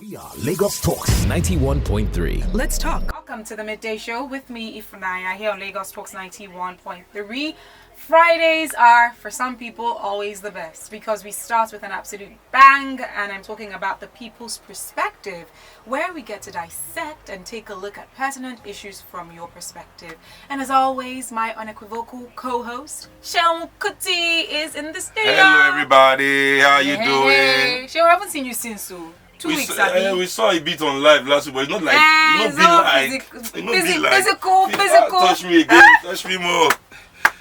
We are Lagos Talks 91.3. Let's talk. Welcome to the Midday Show with me, Ify, here on Lagos Talks 91.3. Fridays are, for some people, always the best because we start with an absolute bang, and I'm talking about the people's perspective, where we get to dissect and take a look at pertinent issues from your perspective. And as always, my unequivocal co-host, Seun Kuti, is in the studio. Hello, everybody. How you doing? Seun, I haven't seen you since 2 weeks. We saw a bit on live last week, but it's not like physical. Touch me again. Touch me more.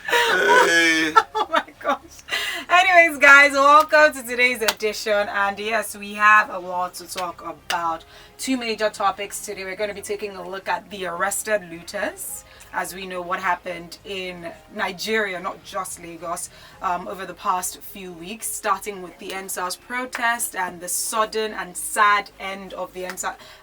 Hey. Oh my gosh. Anyways, guys, welcome to today's edition. And yes, we have a lot to talk about. Two major topics today. We're going to be taking a look at the arrested looters, as we know what happened in Nigeria, not just Lagos, over the past few weeks, starting with the NSAS protest and the sudden and sad end of the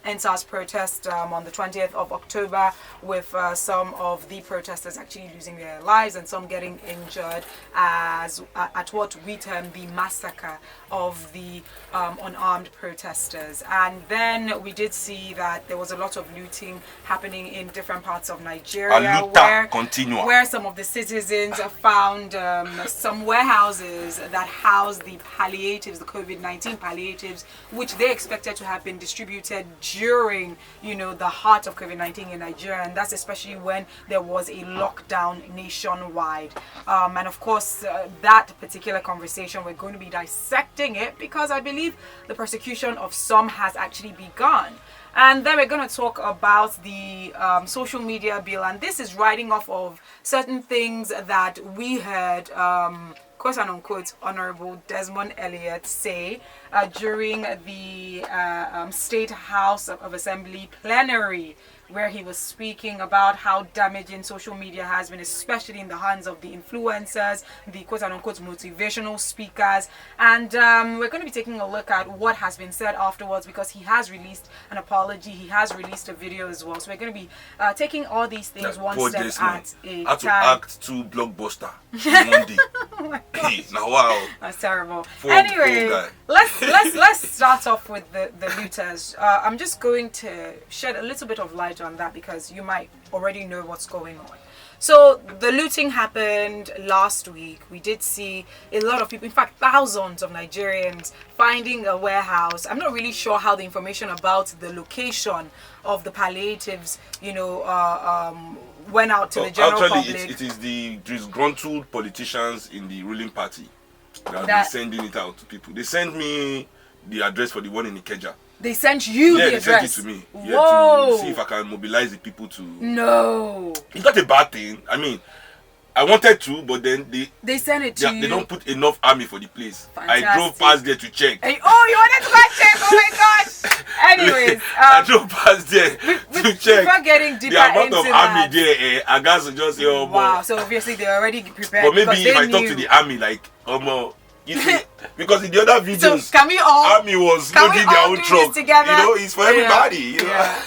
NSAS protest on the 20th of October, with some of the protesters actually losing their lives and some getting injured at what we term the massacre of the unarmed protesters. And then we did see that there was a lot of looting happening in different parts of Nigeria, where some of the citizens found some warehouses that house the palliatives, the COVID-19 palliatives, which they expected to have been distributed during, the heart of COVID-19 in Nigeria, and that's especially when there was a lockdown nationwide. And of course, that particular conversation, we're going to be dissecting it because I believe the persecution of some has actually begun. And then we're going to talk about the social media bill. And this is riding off of certain things that we heard, quote and unquote, Honorable Desmond Elliott say during the State House of Assembly plenary, where he was speaking about how damaging social media has been, especially in the hands of the influencers, the quote-unquote motivational speakers. And we're going to be taking a look at what has been said afterwards, because he has released an apology, he has released a video as well. So we're going to be taking all these things one step at a time. To act too blockbuster Monday. Oh my Hey, now wow. That's terrible. Anyway, let's start off with the looters. I'm just going to shed a little bit of light on that because you might already know what's going on. So the looting happened last week. We did see a lot of people, in fact thousands of Nigerians, finding a warehouse. I'm not really sure how the information about the location of the palliatives, went out to the general public. It is the disgruntled politicians in the ruling party that are sending it out to people. They sent me the address for the one in Ikeja. They sent you the address? Yeah, they sent it to me. Whoa. Yeah, to see if I can mobilize the people to... No. It's not a bad thing. I mean, I wanted to, but then they sent it to you. They don't put enough army for the place. Fantastic. I drove past there to check. Hey, oh, you wanted to go check? Oh my gosh. Anyways, I drove past there to check. Before getting deeper the amount into of army there, I guess just say, oh, wow. So obviously they're already prepared. But maybe if I talk to the army, like, because in the other videos, so can we all, army was loading their own truck. Together? It's for everybody. Yeah.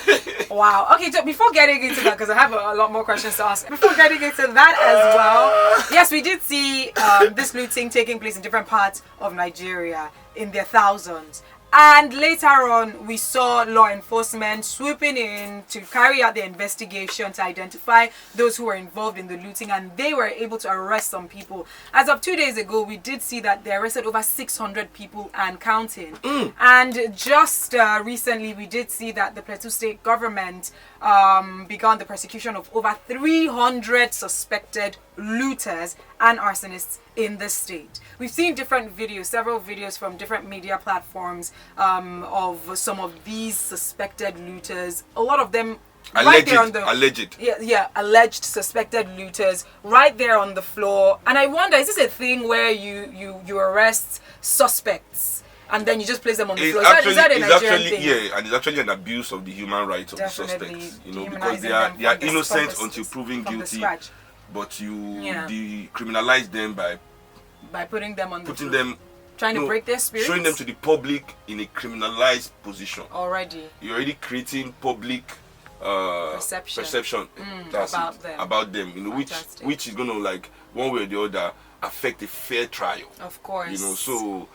Wow. Okay, so before getting into that, because I have a lot more questions to ask. Before getting into that as well, yes, we did see this looting taking place in different parts of Nigeria in their thousands. And later on, we saw law enforcement swooping in to carry out the investigation to identify those who were involved in the looting, and they were able to arrest some people. As of 2 days ago, we did see that they arrested over 600 people and counting. And just recently, we did see that the Plateau State government began the persecution of over 300 suspected looters and arsonists in the state. We've seen different videos, several videos from different media platforms of some of these suspected looters. A lot of them alleged suspected looters right there on the floor. And I wonder, is this a thing where you arrest suspects and then you just place them on the floor? Is that a Nigerian thing? Yeah, and it's actually an abuse of the human rights of Definitely. the suspects. Because they are innocent until proven guilty. But you decriminalize them by putting them on the floor. Trying to break their spirits? Showing them to the public in a criminalized position. You're already creating public perception about them. Which is going to, like, one way or the other, affect a fair trial. Of course. So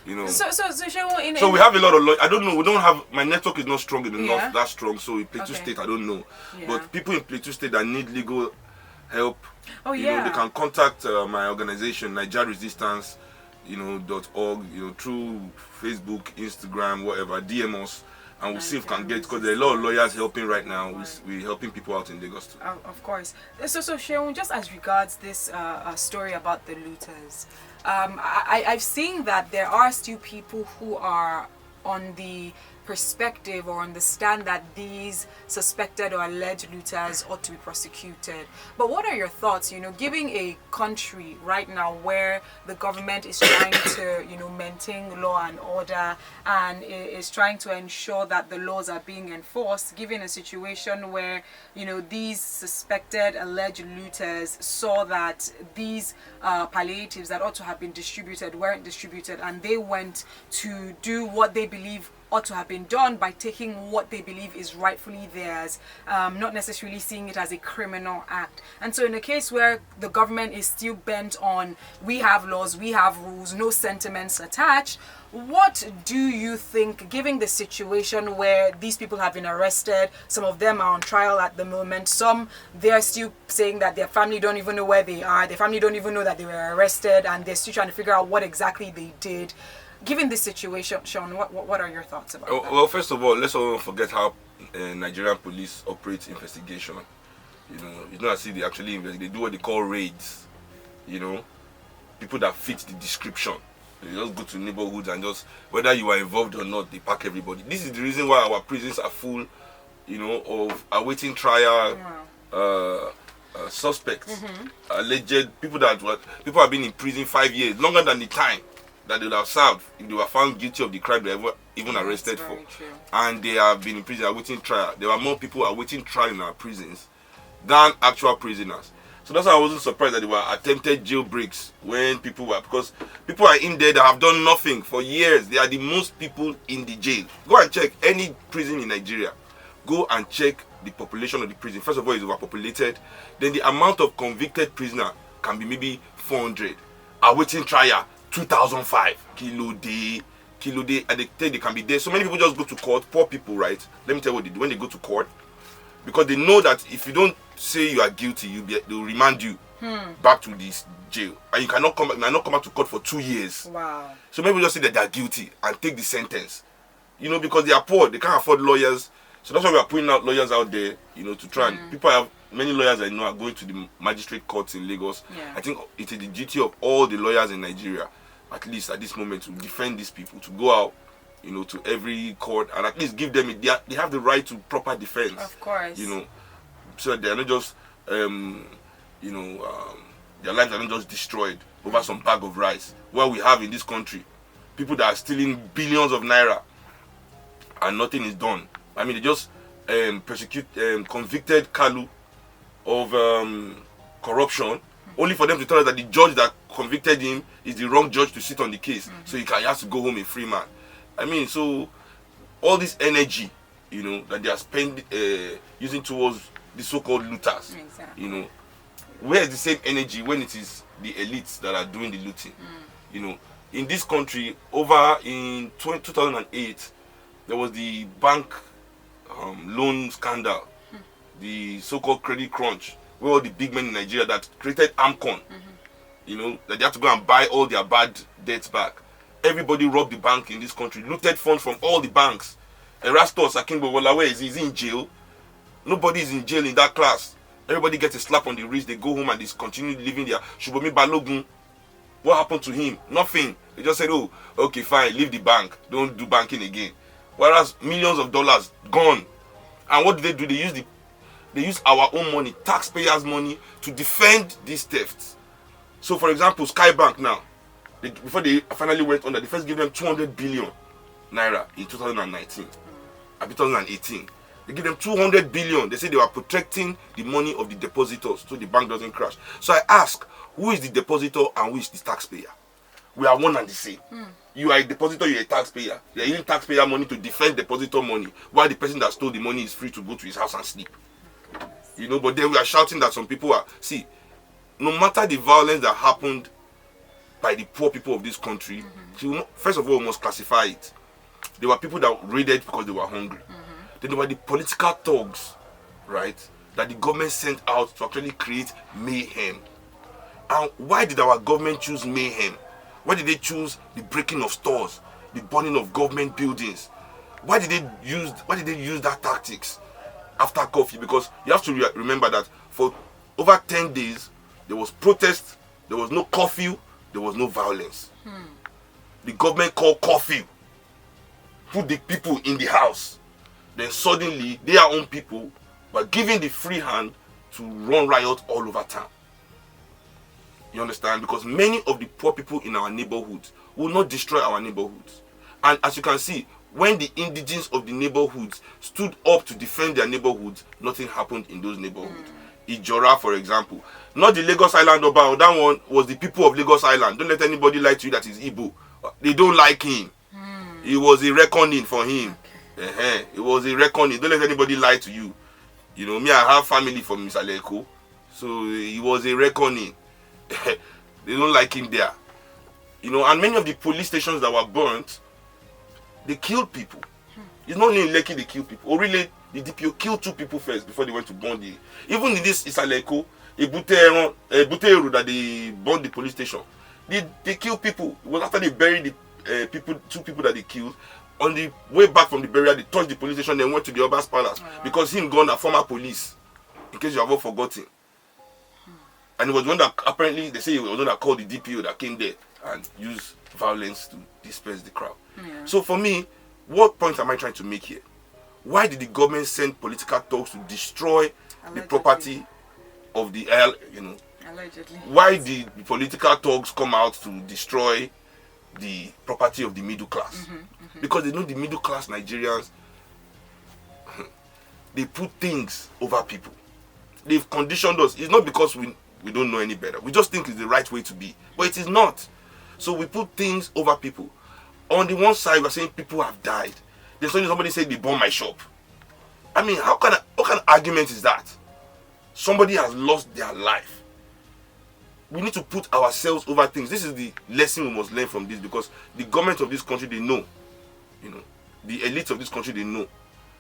So we have a lot of lawyers. I don't know. We don't have. My network is not strong enough. That strong. So in Plateau State, I don't know. Yeah. But people in Plateau State that need legal help, they can contact my organization, Niger Resistance, .org, through Facebook, Instagram, whatever. DM us. And we'll see if we can get, because there are a lot of lawyers helping right now. We're helping people out in Lagos too. Of course. So Seun, just as regards this story about the looters, I've seen that there are still people who are on the perspective or understand that these suspected or alleged looters ought to be prosecuted. But what are your thoughts, giving a country right now where the government is trying to, maintain law and order and is trying to ensure that the laws are being enforced, given a situation where, these suspected alleged looters saw that these palliatives that ought to have been distributed weren't distributed, and they went to do what they believe ought to have been done by taking what they believe is rightfully theirs, not necessarily seeing it as a criminal act. And so in a case where the government is still bent on, we have laws, we have rules, no sentiments attached, what do you think, given the situation where these people have been arrested, some of them are on trial at the moment, some they're still saying that their family don't even know where they are, their family don't even know that they were arrested, and they're still trying to figure out what exactly they did. Given this situation, Seun, what are your thoughts about that? Well, first of all, let's not forget how Nigerian police operate investigation. It's not as if they actually investigate. They do what they call raids. People that fit the description. They just go to neighborhoods and just, whether you are involved or not, they pack everybody. This is the reason why our prisons are full, of awaiting trial suspects, alleged people people have been in prison 5 years, longer than the time that they would have served if they were found guilty of the crime they were even arrested for. True. And they have been in prison awaiting trial. There are more people awaiting trial in our prisons than actual prisoners. So that's why I wasn't surprised that there were attempted jailbreaks when because people are in there that have done nothing for years. They are the most people in the jail. Go and check any prison in Nigeria. Go and check the population of the prison. First of all, it's overpopulated. Then the amount of convicted prisoner can be maybe 400. Awaiting trial, 2005. Kilo day, and they think they can be there. So many people just go to court, poor people, right? Let me tell you what they do when they go to court. Because they know that if you don't say you are guilty, they'll remand you back to this jail. And you cannot come back to court for 2 years. Wow. So maybe just say that they are guilty and take the sentence. Because they are poor, they can't afford lawyers. So that's why we are putting out lawyers out there, to try and people have many lawyers I know are going to the magistrate courts in Lagos. Yeah. I think it is the duty of all the lawyers in Nigeria, at least at this moment, to defend these people, to go out, to every court and at least give them they have the right to proper defense. Of course. So they are not just their lives are not just destroyed over some bag of rice. What we have in this country, people that are stealing billions of naira and nothing is done. I mean, they just convicted Kalu of corruption, only for them to tell us that the judge that convicted him is the wrong judge to sit on the case, so he has to go home a free man. I mean, so all this energy, that they are spending, using towards the so-called looters, exactly. Where is the same energy when it is the elites that are doing the looting? In this country, over in 2008, there was the bank loan scandal, the so-called credit crunch, where all the big men in Nigeria that created AMCON, that they have to go and buy all their bad debts back. Everybody robbed the bank in this country, looted funds from all the banks. Erastus Akingbowola, where is he? Is he in jail? Nobody is in jail in that class. Everybody gets a slap on the wrist, they go home and they continue living there. Shubomi Balogun, what happened to him? Nothing. They just said, oh, okay, fine, leave the bank, don't do banking again. Whereas millions of dollars gone. And what do? They use our own money, taxpayers' money, to defend these thefts. So, for example, Skybank now, before they finally went under, they first gave them 200 billion naira in 2019, 2018. They give them 200 billion. They say they were protecting the money of the depositors so the bank doesn't crash. So I ask, who is the depositor and who is the taxpayer? We are one and the same. You are a depositor, you are a taxpayer. You are using taxpayer money to defend depositor money, while the person that stole the money is free to go to his house and sleep. But then we are shouting that some people are... See, no matter the violence that happened by the poor people of this country, first of all, we must classify it. There were people that raided because they were hungry. Then there were the political thugs, right, that the government sent out to actually create mayhem. And why did our government choose mayhem? Why did they choose the breaking of stores, the burning of government buildings? Why did they use that tactics after curfew? Because you have to remember that for over 10 days there was protest, there was no curfew, there was no violence. The government called curfew, put the people in the house. Then suddenly their own people were given the free hand to run riot all over town. You understand? Because many of the poor people in our neighborhoods will not destroy our neighborhoods. And as you can see, when the indigenes of the neighborhoods stood up to defend their neighborhoods, nothing happened in those neighborhoods. Ijora, for example. Not the Lagos Island Oba, that one was the people of Lagos Island. Don't let anybody lie to you that is Igbo. They don't like him. It was a reckoning for him. It was a reckoning. Don't let anybody lie to you. You know, me, I have family from Misaleko. So it was a reckoning. They don't like him there. You know, and many of the police stations that were burnt, they killed people. It's not only in Lekki they killed people. Or really, the DPO killed 2 people first before they went to burn the... Even in this Isaleko, Ebuteru that they burned the police station, they killed people. It was after they buried the 2 people that they killed. On the way back from the burial, they touched the police station, then went to the Oba's palace. Because him gone a former police, in case you have all forgotten. And it was one that apparently, they say it was one that called the DPO that came there and used violence to disperse the crowd. So for me, what point am I trying to make here? Why did the government send political thugs to destroy the property of the Allegedly. Why did the political thugs come out to destroy the property of the middle class? Because they know the middle class Nigerians, they put things over people. They've conditioned us. It's not because we don't know any better. We just think it's the right way to be. But it is not. So we put things over people. On the one side, we're saying people have died. Then suddenly somebody said they burned my shop. I mean, what kind of argument is that? Somebody has lost their life. We need to put ourselves over things. This is the lesson we must learn from this, because the government of this country, they know, the elites of this country, they know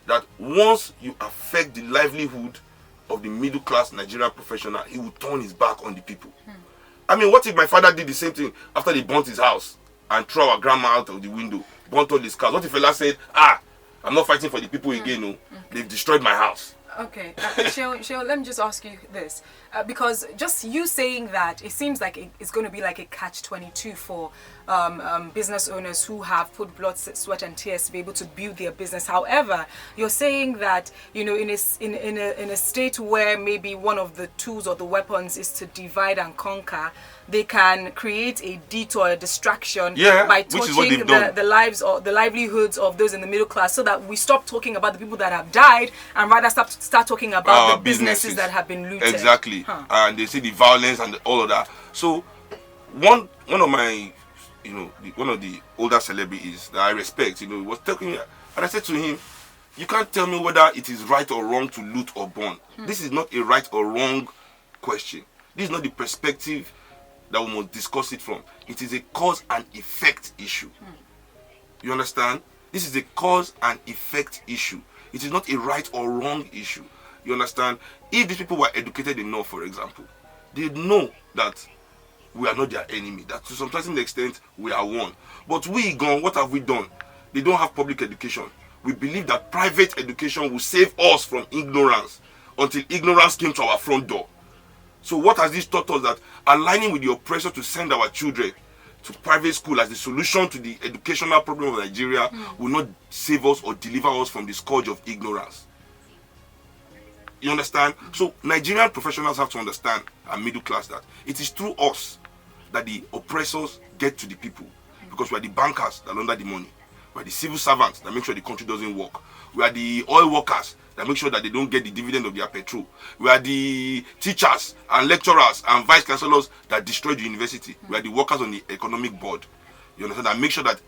that once you affect the livelihood of the middle class Nigerian professional, he will turn his back on the people. I mean, what if my father did the same thing after they burnt his house and threw our grandma out of the window, burnt all his cars? What if fella said, I'm not fighting for the people again, no, they've destroyed my house? Okay, Seun, let me just ask you this, because just you saying that, it seems like it's going to be like a catch-22 for business owners who have put blood, sweat and tears to be able to build their business. However, you're saying that, in a state where maybe one of the tools or the weapons is to divide and conquer, they can create a detour, a distraction by touching the lives or the livelihoods of those in the middle class, so that we stop talking about the people that have died and rather start talking about the businesses that have been looted. Exactly. And they see the violence and all of that. So one of my, one of the older celebrities that I respect, was talking, and I said to him, you can't tell me whether it is right or wrong to loot or burn. This is not a right or wrong question. This is not the perspective that we must discuss it from. It is a cause and effect issue. You understand? This is a cause and effect issue. It is not a right or wrong issue. You understand? If these people were educated enough, for example, they know that we are not their enemy, that to some certain extent we are one. But we gone, what have we done? They don't have public education. We believe that private education will save us from ignorance until ignorance came to our front door. So what has this taught us? That aligning with the oppressor to send our children to private school as the solution to the educational problem of Nigeria will not save us or deliver us from the scourge of ignorance. You understand? So Nigerian professionals have to understand, and middle class, that it is through us that the oppressors get to the people, because we are the bankers that launder the money. We are the civil servants that make sure the country doesn't work. We are the oil workers that make sure that they don't get the dividend of their petrol. We are the teachers and lecturers and vice chancellors that destroy the university. We are the workers on the economic board. You understand? That make sure that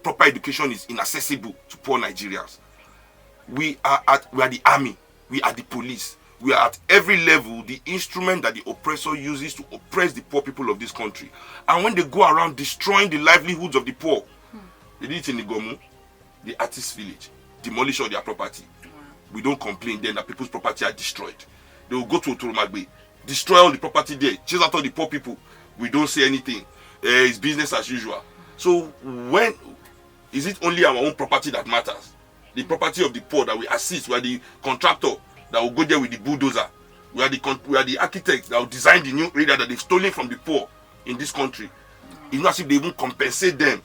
proper education is inaccessible to poor Nigerians. We are the army. We are the police. we are at every level the instrument that the oppressor uses to oppress the poor people of this country. And when they go around destroying the livelihoods of the poor, they did it in the Gomu, the artist village, demolish all their property. We don't complain then that people's property are destroyed. They will go to Otoromagbe, destroy all the property there, chase out all the poor people. We don't say anything. It's business as usual. So when is it only our own property that matters? The property of the poor that we assist. We are the contractor that will go there with the bulldozer. We are the architects that will design the new area that they've stolen from the poor in this country. It's not as if they even compensate them.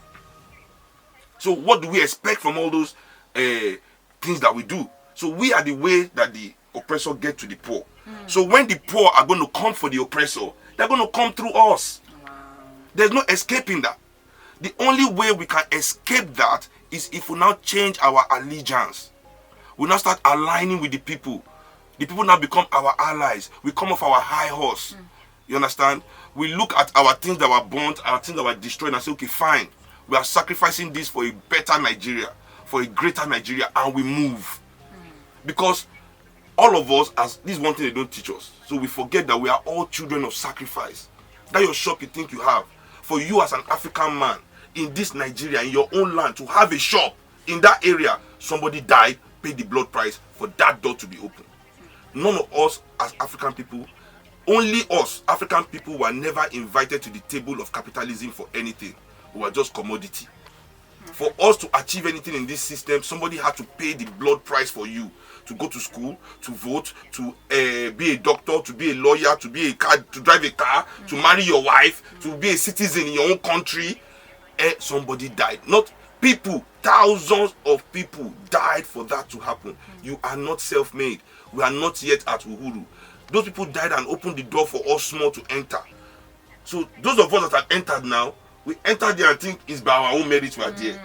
So what do we expect from all those things that we do? So we are the way that the oppressor get to the poor. So when the poor are going to come for the oppressor, they're going to come through us. There's no escaping that. The only way we can escape that is if we now change our allegiance. We now start aligning with the people. The people now become our allies. We come off our high horse. You understand? We look at our things that were burnt, our things that were destroyed, and say, okay, fine. We are sacrificing this for a better Nigeria, for a greater Nigeria, and we move. Because all of us, as this is one thing they don't teach us, so we forget that we are all children of sacrifice. That your shop you think you have, for you as an African man in this Nigeria, in your own land, to have a shop in that area, somebody died, paid the blood price for that door to be open. None of us as African people, only us African people were never invited to the table of capitalism for anything. We were just commodity. For us to achieve anything in this system, somebody had to pay the blood price for you to go to school, to vote, to be a doctor, to be a lawyer, to be a car, to drive a car, to marry your wife, to be a citizen in your own country. Somebody died. Not people, thousands of people died for that to happen. You are not self-made. We are not yet at Uhuru. Those people died and opened the door for us small to enter. So those of us that have entered now, we enter there and think it's by our own merit we are there.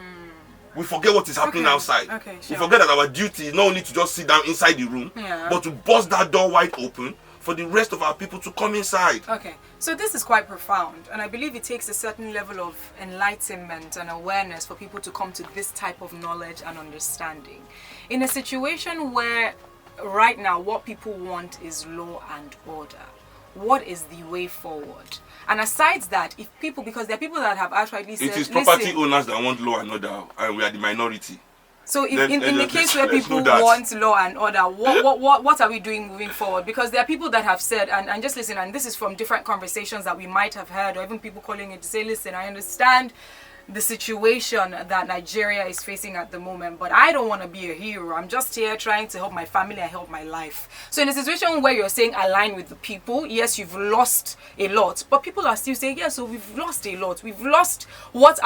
We forget what is happening outside. Okay, We forget that our duty is not only to just sit down inside the room, but to bust that door wide open for the rest of our people to come inside. Okay, so this is quite profound, and I believe it takes a certain level of enlightenment and awareness for people to come to this type of knowledge and understanding. In a situation where right now what people want is law and order, what is the way forward? And aside that, if people, because there are people that have actually said, it is property owners that want law and order, and we are the minority. So if, in the case where people want law and order, what are we doing moving forward? Because there are people that have said, and just listen, and this is from different conversations that we might have heard, or even people calling it to say, listen, I understand the situation that Nigeria is facing at the moment, but I don't want to be a hero. I'm just here trying to help my family and help my life. So in a situation where you're saying align with the people, yes, you've lost a lot, but people are still saying, yeah, so we've lost a lot. We've lost what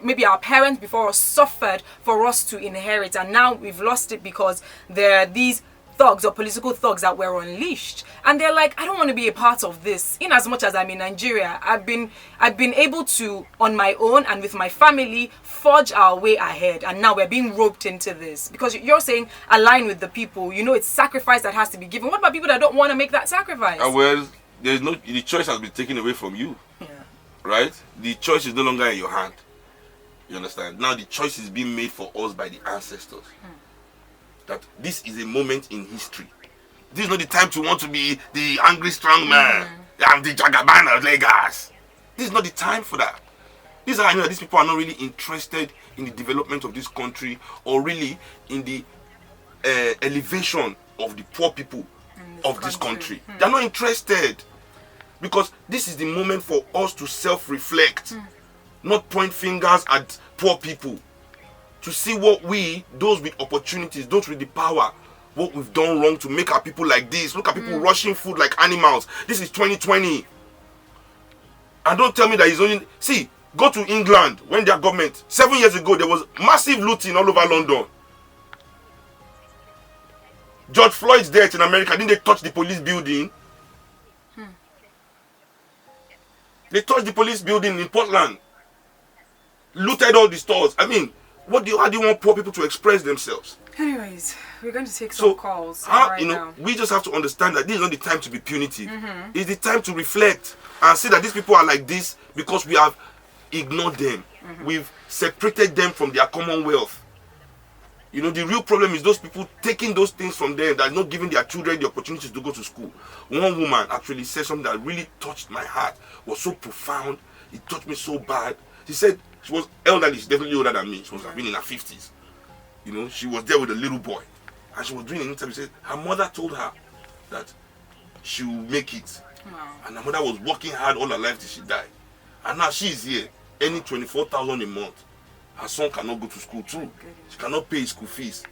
maybe our parents before us suffered for us to inherit, and now we've lost it because there are these thugs or political thugs that were unleashed, and they're like, I don't want to be a part of this. In as much as I'm in Nigeria, I've been able to, on my own and with my family, forge our way ahead, and now we're being roped into this because you're saying align with the people. You know, it's sacrifice that has to be given. What about people that don't want to make that sacrifice? Well, the choice has been taken away from you. Right? The choice is no longer in your hand. You understand? Now the choice is being made for us by the ancestors. That this is a moment in history. This is not the time to want to be the angry strong man. I'm the Jagaban of Lagos. This is not the time for that. I know that these people are not really interested in the development of this country, or really in the elevation of the poor people of this country. They're not interested, because this is the moment for us to self-reflect, not point fingers at poor people. To see what those with opportunities, those with the power, what we've done wrong to make our people like this. Look at people rushing food like animals. This is 2020. And don't tell me that it's only... See, go to England when their government... 7 years ago, there was massive looting all over London. George Floyd's death in America, didn't they touch the police building? They touched the police building in Portland. Looted all the stores. I mean... how do you want poor people to express themselves? Anyways, we're going to take some calls right now. We just have to understand that this is not the time to be punitive. It's the time to reflect and see that these people are like this because we have ignored them. We've separated them from their commonwealth. You know, the real problem is those people taking those things from them that are not giving their children the opportunities to go to school. One woman actually said something that really touched my heart, was so profound, it touched me so bad. She said, she was elderly, she's definitely older than me. She was in her 50s. You know, she was there with a little boy. And she was doing an interview. She said her mother told her that she will make it. Wow. And her mother was working hard all her life till she died. And now she is here, earning 24,000 a month. Her son cannot go to school too. She cannot pay his school fees.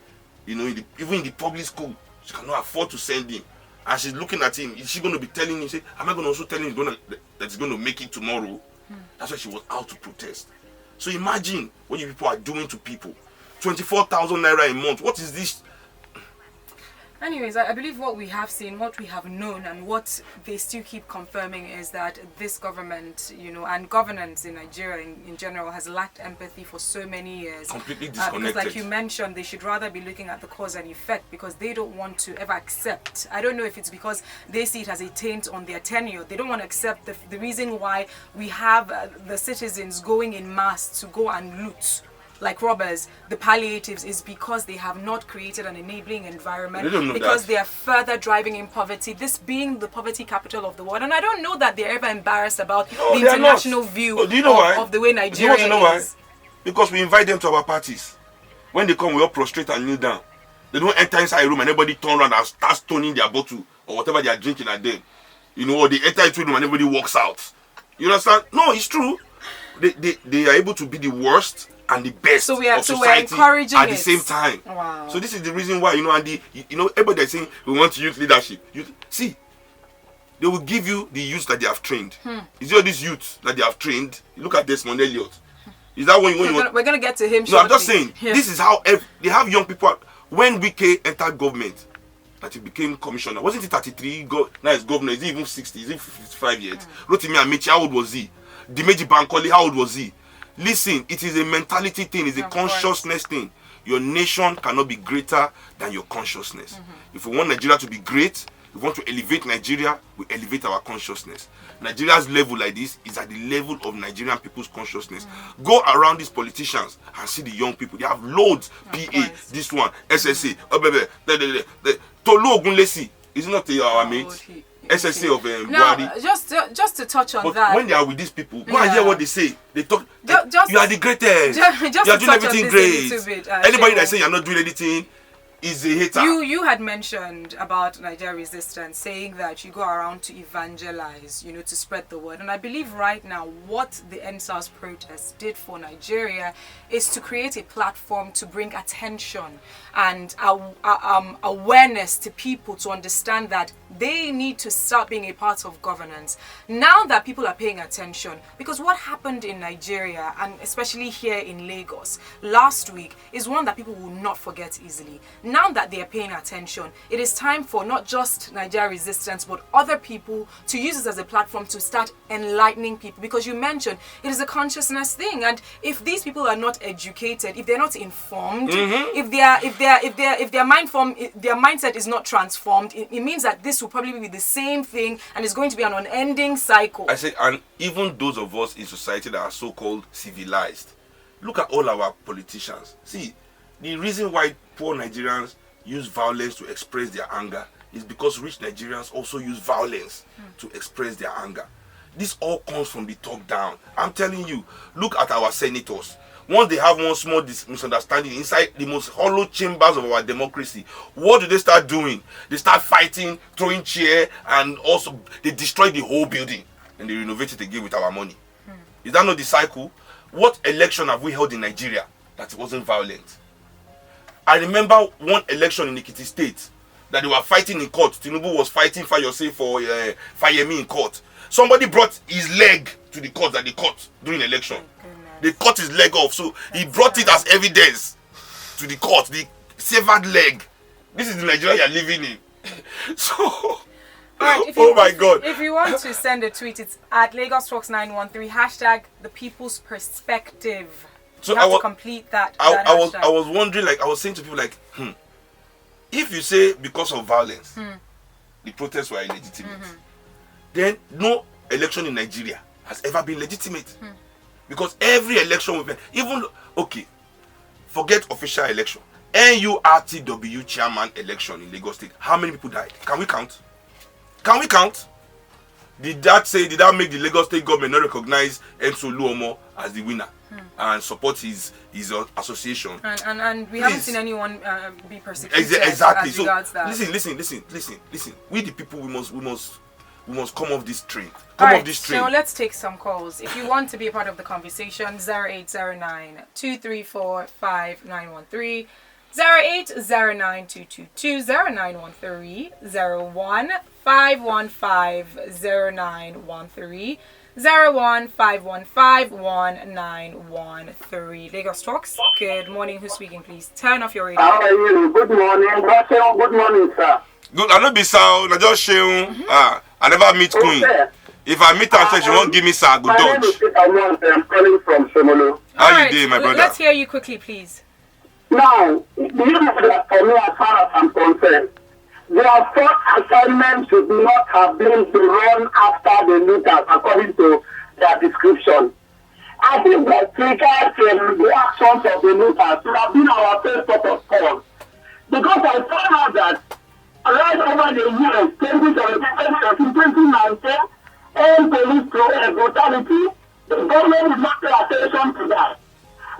You know, even in the public school, she cannot afford to send him. And she's looking at him. Is she going to be telling him, say, am I going to also tell him that he's going to make it tomorrow? That's why she was out to protest. So imagine what you people are doing to people. 24,000 naira a month. What is this? Anyways, I believe what we have seen, what we have known, and what they still keep confirming is that this government, you know, and governance in Nigeria in general has lacked empathy for so many years. Completely disconnected. Because like you mentioned, they should rather be looking at the cause and effect because they don't want to ever accept. I don't know if it's because they see it as a taint on their tenure. They don't want to accept the reason why we have the citizens going in mass to go and loot like robbers, the palliatives, is because they have not created an enabling environment, because they are further driving in poverty, this being the poverty capital of the world. And I don't know that they're ever embarrassed about the international view of the way Nigeria is. You know why? Because we invite them to our parties. When they come, we all prostrate and kneel down. They don't enter inside a room and everybody turn around and start stoning their bottle or whatever they are drinking at them. You know, or they enter into a room and everybody walks out. You understand? No, it's true. They are able to be the worst and the best of society at the same time. Wow. So this is the reason why, you know, and everybody is saying we want youth leadership. See, they will give you the youth that they have trained. Is it all these youths that they have trained? You look at Desmond Elliott. Is that when you want? We're gonna get to him. No, I'm just saying. Yeah. This is how they have young people. When Wike entered government, that he became commissioner. Wasn't he 33? Now he's governor. Is he even 60? Is he 55 years? Rotimi Amechi, how old was he? Dimeji Bankole, how old was he? Listen, it is a mentality thing, it's a consciousness thing. Your nation cannot be greater than your consciousness. If we want Nigeria to be great, we want to elevate Nigeria, we elevate our consciousness. Nigeria's level like this is at the level of Nigerian people's consciousness. Go around these politicians and see the young people. They have loads. PA, this one, SSA, Tolu Ogunlesi is not our mate. SSA of Buhari. Just to touch on that. When they are with these people, go and hear what they say. They talk. You are the greatest. You are doing everything great. Anybody that say you are not doing anything is a hater. You had mentioned about Nigeria resistance, saying that you go around to evangelize, you know, to spread the word. And I believe right now what the NSAS protest did for Nigeria is to create a platform to bring attention and awareness to people to understand that they need to start being a part of governance. Now that people are paying attention, because what happened in Nigeria, and especially here in Lagos last week, is one that people will not forget easily. Now that they are paying attention, it is time for not just Nigeria resistance, but other people to use this as a platform to start enlightening people. Because you mentioned it is a consciousness thing, and if these people are not educated, if they're not informed, if their mindset is not transformed, it means that this will probably be the same thing and it's going to be an unending cycle. I say, and even those of us in society that are so-called civilized, look at all our politicians. See, the reason why poor Nigerians use violence to express their anger is because rich Nigerians also use violence to express their anger. This all comes from the top down. I'm telling you, look at our senators. Once they have one small misunderstanding inside the most hollow chambers of our democracy, what do they start doing? They start fighting, throwing chair, and also they destroy the whole building and they renovate it again with our money. Is that not the cycle? What election have we held in Nigeria that wasn't violent? I remember one election in Ekiti State that they were fighting in court. Tinubu was fighting Fayose for Fayemi in court. Somebody brought his leg to the court that they caught during the election. They cut his leg off, so he brought it as evidence to the court, the severed leg. This is the Nigeria you're living in. So, oh my God. If you want to send a tweet, it's at Lagos Talks 913, hashtag the people's perspective. So you have to complete that. I was wondering, like, I was saying to people, like, if you say because of violence, the protests were illegitimate, then no election in Nigeria has ever been legitimate. Because every election we've been, even, okay, forget official election, NURTW chairman election in Lagos State, how many people died? Can we count? Can we count? Did that make the Lagos State government not recognize Enso Luomo as the winner and support his association? And we haven't seen anyone be persecuted. Exactly. As So regards that. listen. We the people, we must come off this train. So let's take some calls. If you want to be a part of the conversation, 0809 234 5913. 0809 222 0913 01 515 0913 01 515 1913. Lagos Talks. Good morning. Who's speaking, please? Turn off your radio. How are you? Good morning. Good morning, sir. Good. I know be sound. I just Seun. I never meet Queen. Okay. If I meet her, she won't give me sir. Good My name is dodge. Peter Monte. I'm calling from Shomolo. How you doing, my brother? Let's hear you quickly, please. Now, do you know that for me, as far as I'm concerned, their first assignment should not have been to run after the looters according to their description. I think that triggered the actions of the looters should have been our first port of call. Because I found out that right over the years, 2017, 2019, and police brutality, the government is not paying attention to that.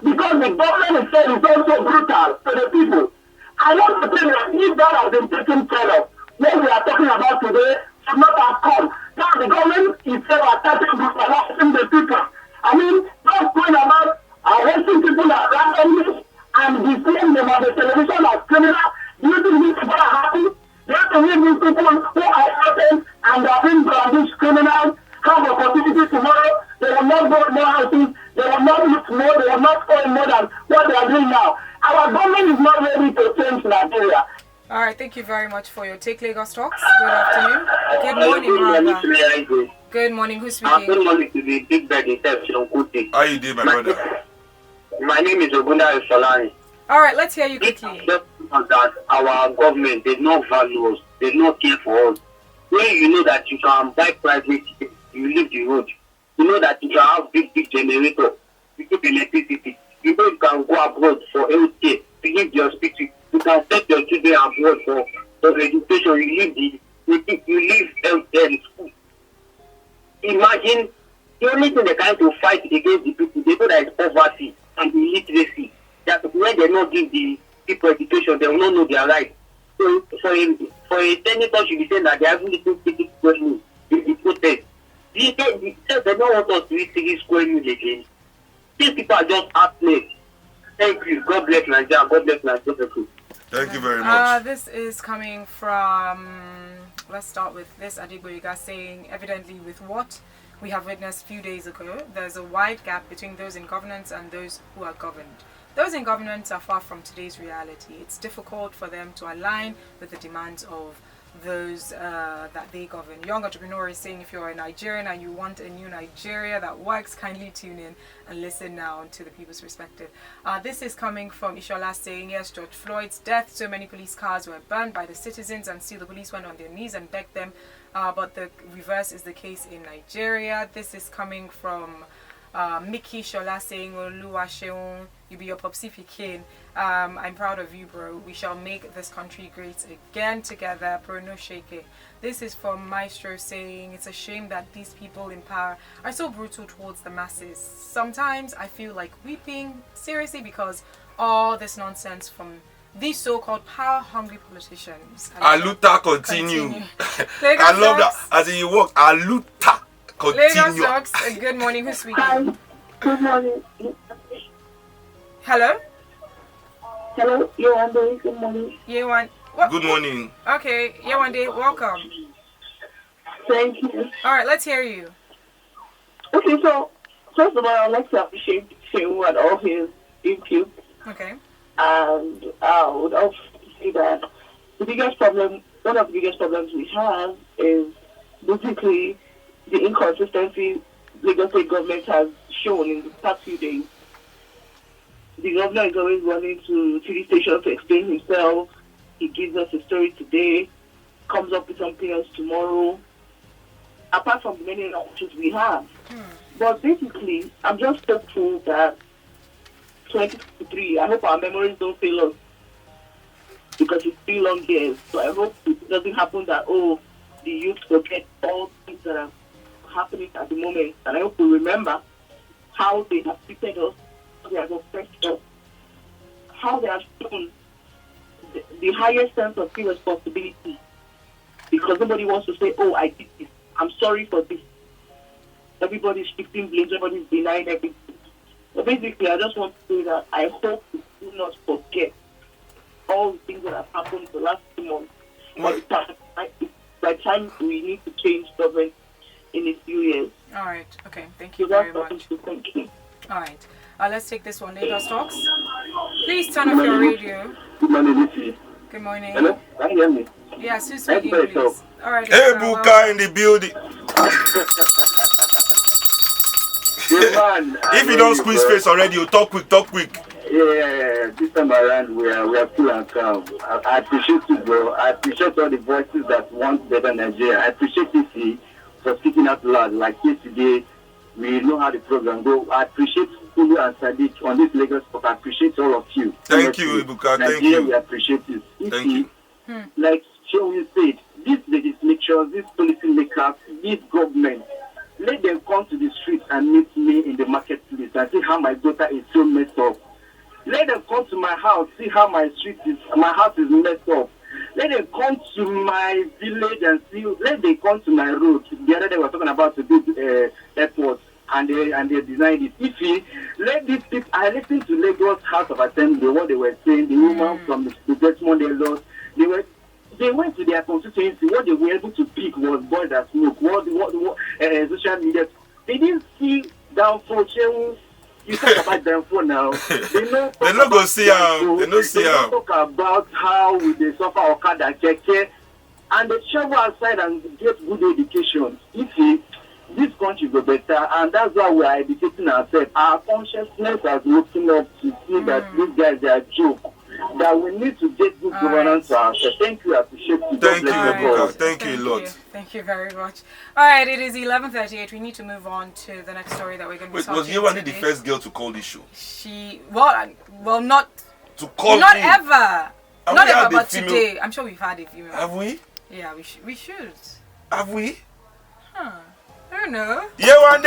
Because the government itself is also brutal to the people. I want to tell you that if that has been taken care of, what we are talking about today should not have come. Now the government itself are starting brutalizing the people. I mean, just going about arresting people randomly and displaying them on the television as criminals. Do you think these people are happy? Do you think these people who are innocent and are being brandished criminals have opportunity tomorrow? They will not go more houses, they will not loot more, they will not own more than what they are doing now. Our government is not ready to change Nigeria. All right, thank you very much for your take, Lagos Talks. Good afternoon. Good morning, Martha. Good morning. Who's speaking? Good morning to the big bag itself, Seun Kuti. How you doing, my brother? My name is Ogunda Solani. All right, let's hear you quickly. Just that our government did not value us, did not care for us. When you know that you can buy private, you leave the road. You know that you can have big generator, you keep electricity. You know you can go abroad for healthcare, you leave the hospital. You can set your children abroad for education. You leave healthcare school. Imagine the only thing they can to fight against the people, they know that it's poverty and illiteracy. That when they not give the people education, they will not know their rights. So for a senator should be saying that they haven't little ticket square the protest. They don't want us to eat ticket square again. These people are just heartless. Thank you. God bless Nigeria. God bless Nigeria. Thank you very much. This is coming from, let's start with this, Adigboyiga saying, evidently with what we have witnessed a few days ago, there's a wide gap between those in governance and those who are governed. Those in governance are far from today's reality. It's difficult for them to align with the demands of those that they govern. Young entrepreneur is saying, if you're a Nigerian and you want a new Nigeria that works, kindly tune in and listen now to the people's perspective. This is coming from Ishola saying, yes, George Floyd's death, so many police cars were burned by the citizens and still the police went on their knees and begged them, but the reverse is the case in Nigeria. This is coming from Mickey Shola saying, Oluwa Seun, you be your popsy pikin. I'm proud of you, bro. We shall make this country great again together. Bro, no shake. This is from Maestro saying, it's a shame that these people in power are so brutal towards the masses. Sometimes I feel like weeping, seriously, because all this nonsense from these so-called power-hungry politicians. Aluta continue. I love that. As you walk, Aluta continue. Lagos Talks. Good morning. Who's speaking? Hi. Good morning. Hello? Hello, Yewande. Good morning. Yewan. Good morning. Okay, Yewande, welcome. Thank you. All right, let's hear you. Okay, so first of all, I'd like to appreciate Seun and all his input. Okay. And I would also say that the biggest problem, one of the biggest problems we have is basically the inconsistency Lagos State government has shown in the past few days. The governor is always running to TV station to explain himself. He gives us a story today, comes up with something else tomorrow, apart from the many options we have. But basically, I'm just hopeful that 2023, I hope our memories don't fail us, because it's 3 long years. So I hope it doesn't happen that, the youth forget all things that are happening at the moment. And I hope we remember how they have treated us, how they have oppressed us, how they have shown the highest sense of irresponsibility. Because nobody wants to say, I did this. I'm sorry for this. Everybody's shifting blames, everybody's denying everything. So basically, I just want to say that I hope we do not forget all the things that have happened the last 2 months. By the time we need to change government in a few years. All right. Okay. Thank you very much. Thank you. All right. Let's take this one. Lagos Talks. Please turn off your radio. Good morning, Ify. Good morning. Hello? Can you hear me? Yes, who's speaking, Hey, please? All right. Hey, Buka in the building. If you don't squeeze face already, you talk quick. Yeah, this time around we are cool and calm. I appreciate you, bro. I appreciate all the voices that want better Nigeria. I appreciate Ify for speaking out loud. Like yesterday, we know how the program go. I appreciate Kulu and Sadiq on this Lagos Talk. I appreciate all of you. Thank you, Ibuka. Thank Nigeria, you. we appreciate this. Thank you. Like Seun said, these legislatures, these policy makers, this government, let them come to the streets and meet me in the marketplace and see how my daughter is so messed up. Let them come to my house, see how my house is messed up. Let them come to my village and see. Let them come to my road. The other day we were talking about to do airport, and they denied it. If let these people, I listened to Lagos House of Assembly, what they were saying. The woman from the Desmond they lost. They went to their constituency. What they were able to pick was boys that smoke. What social media. They didn't see downfall. You talk about downfall now. They not go see them. They not see them. Talk about how they suffer Okada, Keke, and they travel outside and get good education. If this country go better, and that's why we are educating ourselves. Our consciousness has woken up to see that these guys are a joke. That we need to get good governance to ourselves. Thank you, I appreciate you. Thank you, Ibuka. Thank you a lot. Thank you very much. All right, it is 11:38. We need to move on to the next story that we're going to be talking about. Was Yewande the first girl to call this show? Not to call not in. ever. Have Not we had ever, a but female? today. I'm sure we've had a female. Have we? Yeah, we should. Have we? I don't know. Yewande!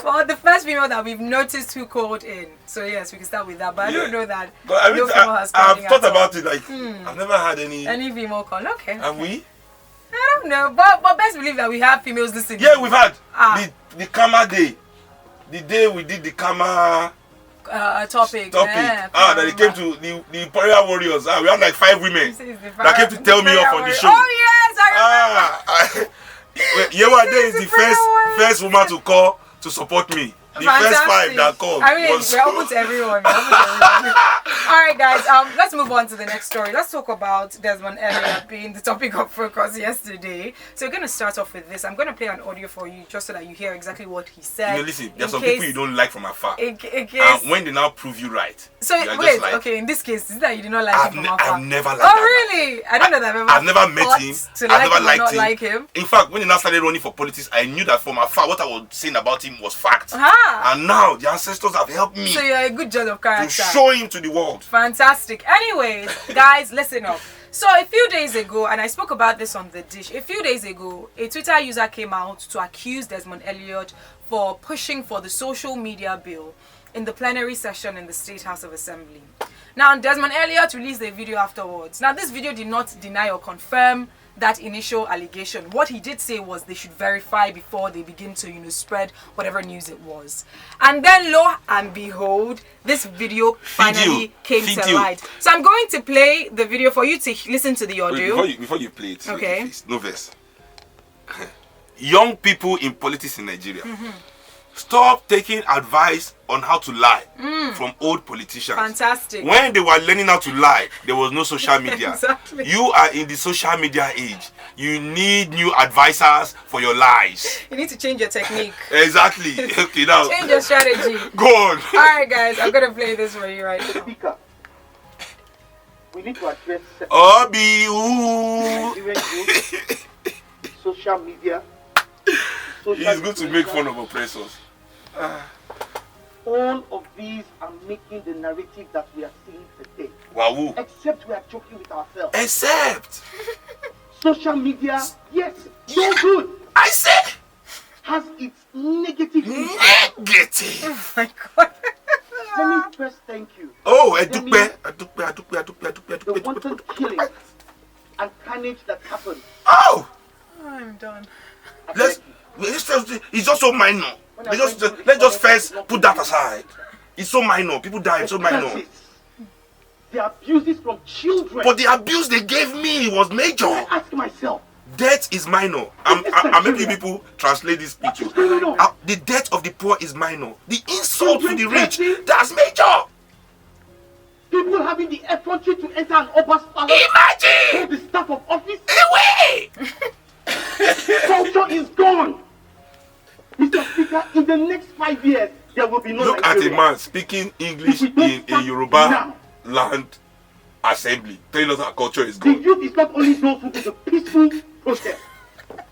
Well, the first female that we've noticed who called in. So yes, we can start with that. But I don't know that. But I mean, no female has called I've in thought at all. about it. Like I've never had any. Any female call. Okay. Have we? I don't know, but best believe that we have females listening. Yeah, we've had the Kama day. The day we did the Kama topic. Yeah, that they came to the Imperial Warriors. We had like 5 women that came to tell me off on the show. Oh yes, I remember. Yewande is the first woman to call to support me. The first 5 that called. I mean, we're open to everyone. All right, guys. Let's move on to the next story. Let's talk about Desmond Elliott being the topic of focus yesterday. So we're going to start off with this. I'm going to play an audio for you just so that you hear exactly what he said. Listen, there's some people you don't like from afar. In case, and when they now prove you right. So wait, okay. In this case, is that you did not like him from afar? I've never liked him. Oh that really? I don't know that I've never met him. I've never liked him. Like him. In fact, when he now started running for politics, I knew that from afar what I was saying about him was fact. And now the ancestors have helped me. So you're a good judge of character. To show him to the world. Fantastic. Anyways, guys, listen up. So a few days ago, and I spoke about this on The Dish, a few days ago, a Twitter user came out to accuse Desmond Elliott for pushing for the social media bill in the plenary session in the State House of Assembly. Now, Desmond Elliott released a video afterwards. Now, this video did not deny or confirm that initial allegation. What he did say was they should verify before they begin to, spread whatever news it was. And then, lo and behold, this video finally came to light. So I'm going to play the video for you to listen to the audio. Wait, before you play it, okay. No verse. Young people in politics in Nigeria. Stop taking advice on how to lie from old politicians. Fantastic. When they were learning how to lie, there was no social media. Exactly. You are in the social media age. You need new advisors for your lies. You need to change your technique. Exactly. Okay, now. Change your strategy. Go on. Alright, guys, I'm going to play this for you right now. Speaker, we need to address social media. It's good to make fun of oppressors. all of these are making the narrative that we are seeing today. Wow. Except we are joking with ourselves. Except. Social media, yes, so good. I say. Has its negative impact. Negative. Oh my God. Let me first thank you. Oh, The wanton killing and carnage that happened. Oh. I'm done. It's just so minor. Let's just first put that aside. It's so minor. People die. It's so minor. The abuses from children. But the abuse they gave me was major. I ask myself. Death is minor. I'm making people translate this speech. The death of the poor is minor. The insult to the rich, that's major. People having the effrontery to enter an Oba's palace. Imagine! The staff of office. Away! Culture is gone. Mr. Speaker, in the next 5 years, there will be no Look at a man speaking English in a Yoruba land assembly. Telling us our culture is The gone. youth is not only those who do the peaceful protest.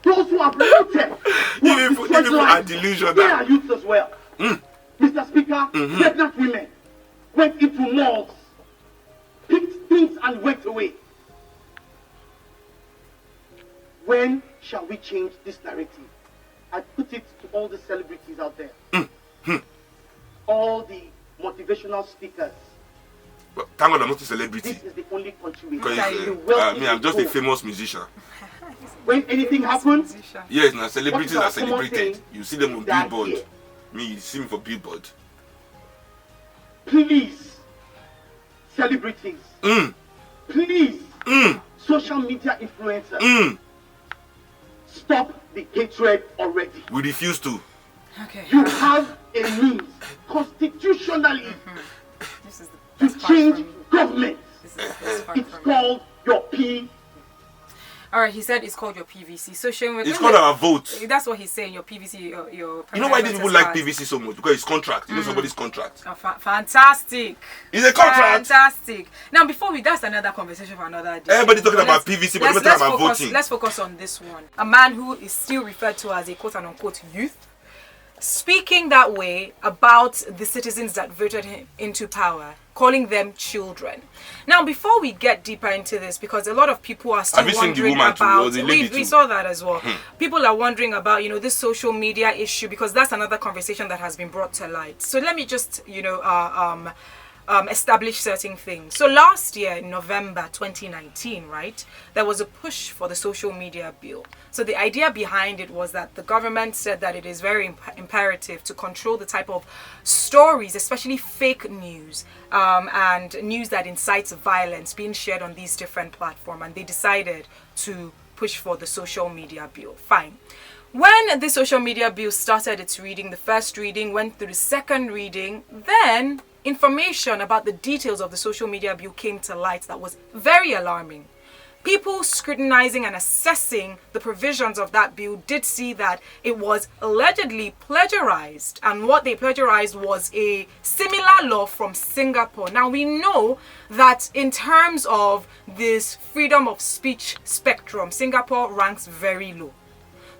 Those who have looted. You people are delusional. They are youths as well. Mr. Speaker, pregnant women went into malls, picked things and went away. When shall we change this narrative? I put it to all the celebrities out there. All the motivational speakers. But thank God I'm not a celebrity. This is the only country we Because have. I'm just a famous musician. When anything happens, Yes, now celebrities What are is our common celebrated. thing? You see them on That billboard. here. Me, you see me for billboard. please, celebrities, please, social media influencers, stop the hatred already. We refuse to. Okay. You have a means constitutionally This is the to best part for change me. government. This is the best part It's for me. called your P. All right, he said it's called your PVC. So Seun, we're It's gonna- called our vote. That's what he's saying. Your PVC, your. You know why these people like permanent PVC so much? Because it's contract. You know somebody's contract. Oh, fantastic. It's a contract. Fantastic. Now, before that's another conversation for another day. Everybody talking But about let's- PVC, but let's- nobody talking about focus- voting. Let's focus on this one. A man who is still referred to as a quote and unquote youth, speaking that way about the citizens that voted him into power, calling them children. Now, before we get deeper into this, because a lot of people are still Have you seen the wondering woman too, about, or the lady we too? saw that as well. People are wondering about, this social media issue, because that's another conversation that has been brought to light. So let me just, establish certain things. So last year, in November 2019, right, there was a push for the social media bill. So the idea behind it was that the government said that it is very imperative to control the type of stories, especially fake news, and news that incites violence being shared on these different platforms. And they decided to push for the social media bill. Fine. When the social media bill started its reading, the first reading went through the second reading, then information about the details of the social media bill came to light that was very alarming. People scrutinizing and assessing the provisions of that bill did see that it was allegedly plagiarized, and what they plagiarized was a similar law from Singapore. Now, we know that in terms of this freedom of speech spectrum, Singapore ranks very low.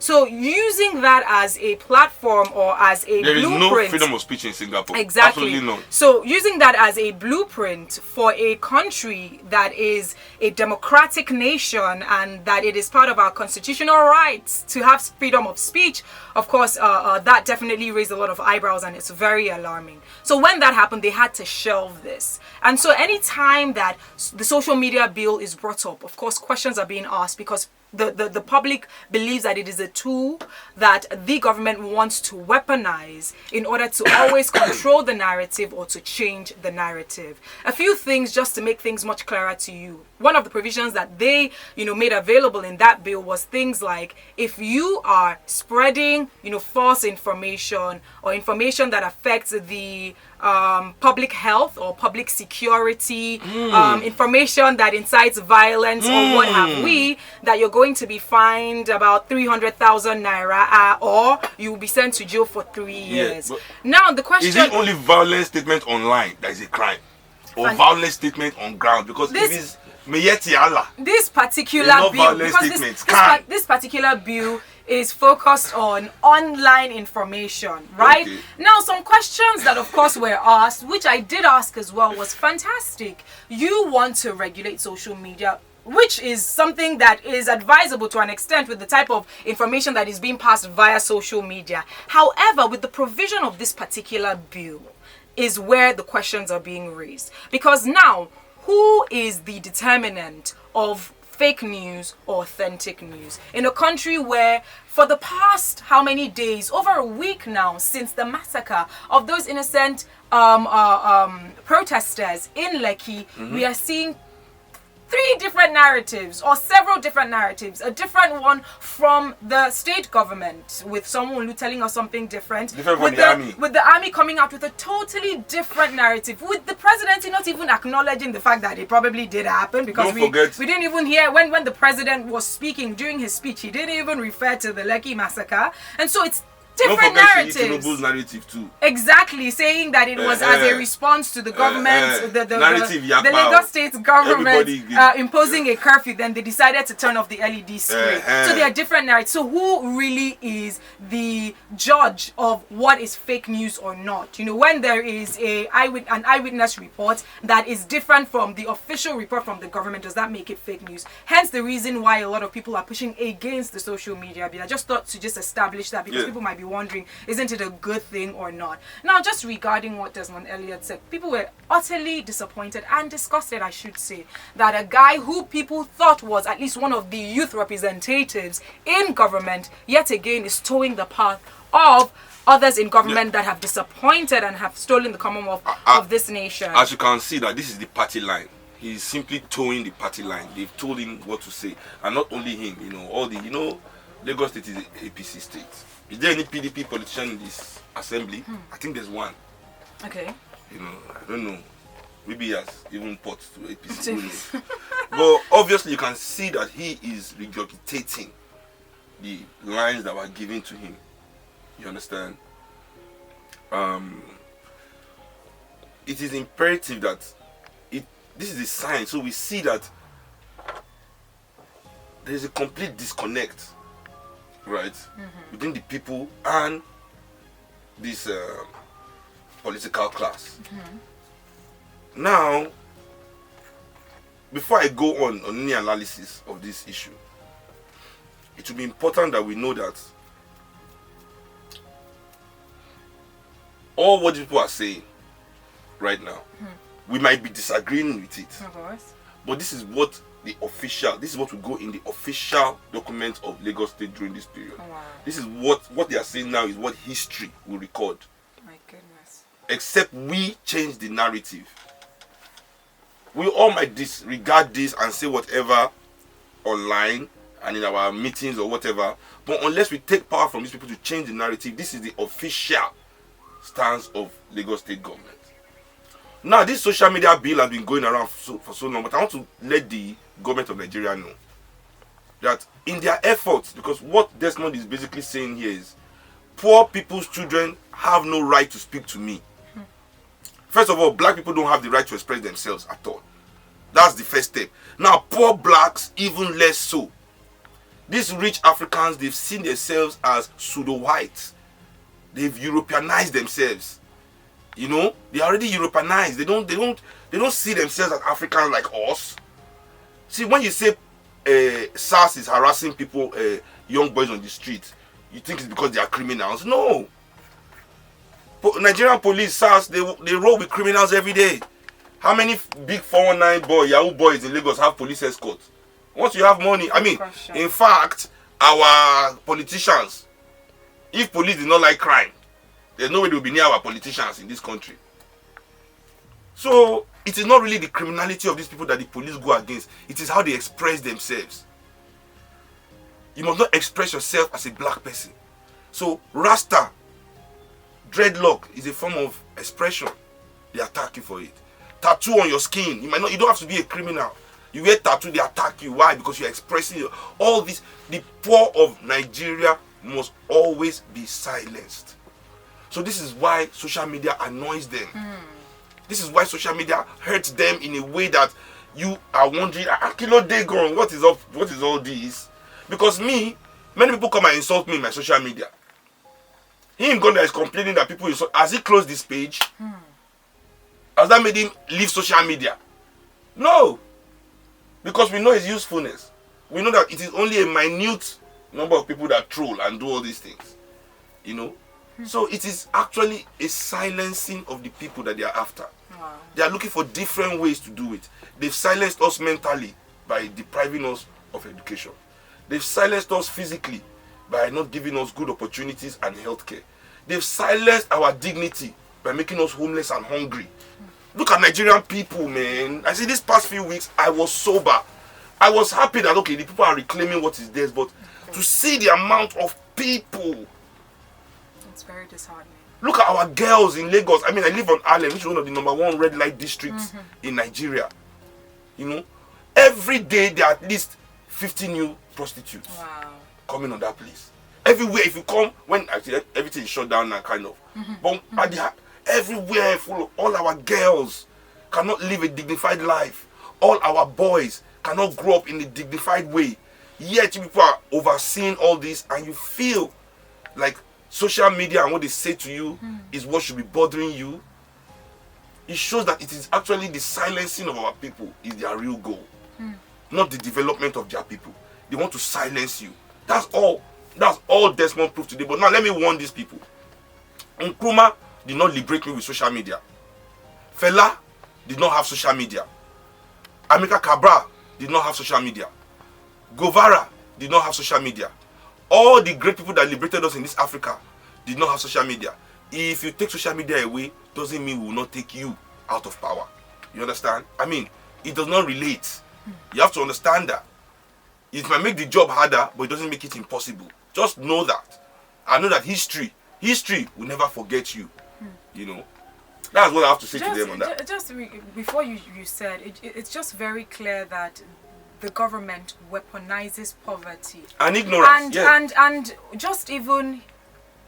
So using that as a platform or as a There is blueprint, no freedom of speech in Singapore. exactly. Absolutely not. So using that as a blueprint for a country that is a democratic nation and that it is part of our constitutional rights to have freedom of speech, of course, that definitely raised a lot of eyebrows, and it's very alarming. So when that happened, they had to shelve this. And so anytime that the social media bill is brought up, of course, questions are being asked, because the public believes that it is a tool that the government wants to weaponize in order to always control the narrative or to change the narrative. A few things just to make things much clearer to you. One of the provisions that they, made available in that bill was things like, if you are spreading, false information or information that affects the public health or public security, information that incites violence or what have we, that you're going to be fined about 300,000 naira or you will be sent to jail for 3 years. Now the question Is it only violent statement online that is a crime? Or violent statement on ground? Because if it's Meyeti Allah. this particular It's not bill, violent because statements. this particular bill is focused on online information, right? Okay. Now, some questions that, of course, were asked, which I did ask as well, was fantastic. You want to regulate social media, which is something that is advisable to an extent with the type of information that is being passed via social media. However, with the provision of this particular bill is where the questions are being raised. Because now, who is the determinant of fake news or authentic news in a country where for the past how many days, over a week now, since the massacre of those innocent protesters in Lekki, we are seeing 3 different narratives or several different narratives. A different one from the state government with someone telling us something different. Different with from the army. With the army coming out with a totally different narrative. With the presidency not even acknowledging the fact that it probably did happen, because we didn't even hear when the president was speaking during his speech, he didn't even refer to the Lekki massacre. And so it's different narratives. Tinubu's narrative too. Exactly, saying that it was as a response to the government, the Lagos State government imposing a curfew. Then they decided to turn off the LED screen. So there are different narratives. So who really is the judge of what is fake news or not? You know, when there is an eyewitness report that is different from the official report from the government, does that make it fake news? Hence the reason why a lot of people are pushing against the social media bill. I just thought to just establish that, because people might be wondering, isn't it a good thing or not? Now, just regarding what Desmond Elliott said, people were utterly disappointed and disgusted, I should say, that a guy who people thought was at least one of the youth representatives in government, yet again is towing the path of others in government that have disappointed and have stolen the commonwealth of this nation. As you can see, that this is the party line. He's simply towing the party line. They've told him what to say, and not only him. You know, all the Lagos State is an APC state. Is there any PDP politician in this assembly? I think there's one. Okay. You know, I don't know. Maybe he has even put to APC. But obviously you can see that he is regurgitating the lines that were given to him. You understand? It is imperative that this is a sign. So we see that there is a complete disconnect, right, between the people and this political class. Now, before I go on any analysis of this issue, it will be important that we know that all what people are saying right now, we might be disagreeing with it. Of course. But this is what will go in the official document of Lagos State during this period. Wow. This is what they are saying now is what history will record. My goodness. Except we change the narrative. We all might disregard this and say whatever online and in our meetings or whatever. But unless we take power from these people to change the narrative, this is the official stance of Lagos State government. Now, this social media bill has been going around for so long, but I want to let the government of Nigeria know that in their efforts, because what Desmond is basically saying here is, poor people's children have no right to speak to me. First of all, black people don't have the right to express themselves at all. That's the first step. Now, poor blacks, even less so. These rich Africans, they've seen themselves as pseudo-whites. They've Europeanized themselves. You know, they're already Europeanized. They don't see themselves as Africans like us. See, when you say SARS is harassing people, young boys on the street, you think it's because they are criminals. No. Nigerian police, SARS, they roll with criminals every day. How many big 419 Yahoo boys in Lagos have police escorts? Once you have money, I mean, in fact, our politicians, if police did not like crime, there's no way they will be near our politicians in this country. So, it is not really the criminality of these people that the police go against. It is how they express themselves. You must not express yourself as a black person. So, Rasta, dreadlock is a form of expression. They attack you for it. Tattoo on your skin. You don't have to be a criminal. You get tattoo, they attack you. Why? Because you're expressing all this. The poor of Nigeria must always be silenced. So this is why social media annoys them. This is why social media hurts them in a way that you are wondering, Kilo Dagon, what is all this? Because me, Many people come and insult me in my social media. Him gone there is complaining that people insult. Has he closed this page? Has that made him leave social media? No. Because we know his usefulness. We know that it is only a minute number of people that troll and do all these things. You know? So it is actually a silencing of the people that they are after. Wow. They are looking for different ways to do it. They've silenced us mentally by depriving us of education. They've silenced us physically by not giving us good opportunities and healthcare. They've silenced our dignity by making us homeless and hungry. Look at Nigerian people, man. I see these past few weeks, I was sober. I was happy that, okay, the people are reclaiming what is theirs, but to see the amount of people. It's very disheartening. Look at our girls in Lagos. I mean, I live on Allen, which is one of the #1 red light districts in Nigeria. You know, every day there are at least 50 new prostitutes coming on that place. Everywhere, if you come, when actually everything is shut down now, kind of. But everywhere, full of all our girls cannot live a dignified life. All our boys cannot grow up in a dignified way. Yet you people are overseeing all this, and you feel like social media and what they say to you is what should be bothering you. It shows that it is actually the silencing of our people is their real goal, not the development of their people. They want to silence you. That's all. That's all Desmond proved today. But now let me warn these people. Nkrumah did not liberate me with social media. Fela did not have social media. Amika Cabral did not have social media. Govara did not have social media. All the great people that liberated us in this Africa did not have social media. If you take social media away, doesn't mean we will not take you out of power. You understand? I mean, it does not relate. You have to understand that. It might make the job harder, but it doesn't make it impossible. Just know that. I know that history will never forget you. You know? That's what I have to say to them on that. Before you said, it's just very clear that the government weaponizes poverty. And ignorance, and just even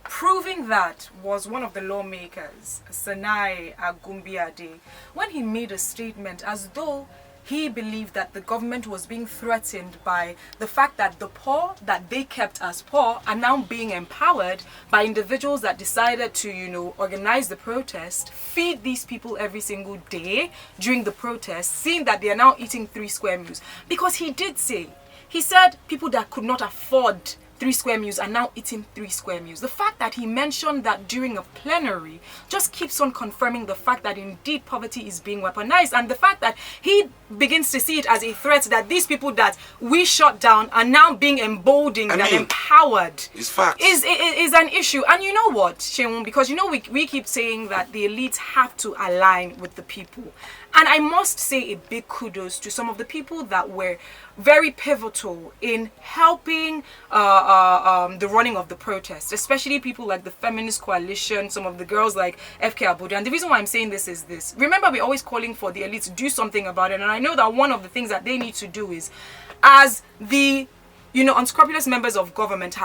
proving that was one of the lawmakers, Sanai Agumbiade, when he made a statement as though he believed that the government was being threatened by the fact that the poor that they kept as poor are now being empowered by individuals that decided to, you know, organize the protest, feed these people every single day during the protest, seeing that they are now eating 3 square meals. Because he did say, he said people that could not afford 3 square meals are now eating 3 square meals. The fact that he mentioned that during a plenary just keeps on confirming the fact that indeed poverty is being weaponized, and the fact that he begins to see it as a threat that these people that we shut down are now being emboldened and empowered is an issue. And you know what, Seun, because you know we keep saying that the elites have to align with the people. And I must say a big kudos to some of the people that were very pivotal in helping the running of the protest, especially people like the Feminist Coalition, some of the girls like FK Abudu. And the reason why I'm saying this is this. Remember, we're always calling for the elite to do something about it. And I know that one of the things that they need to do is, as the unscrupulous members of government,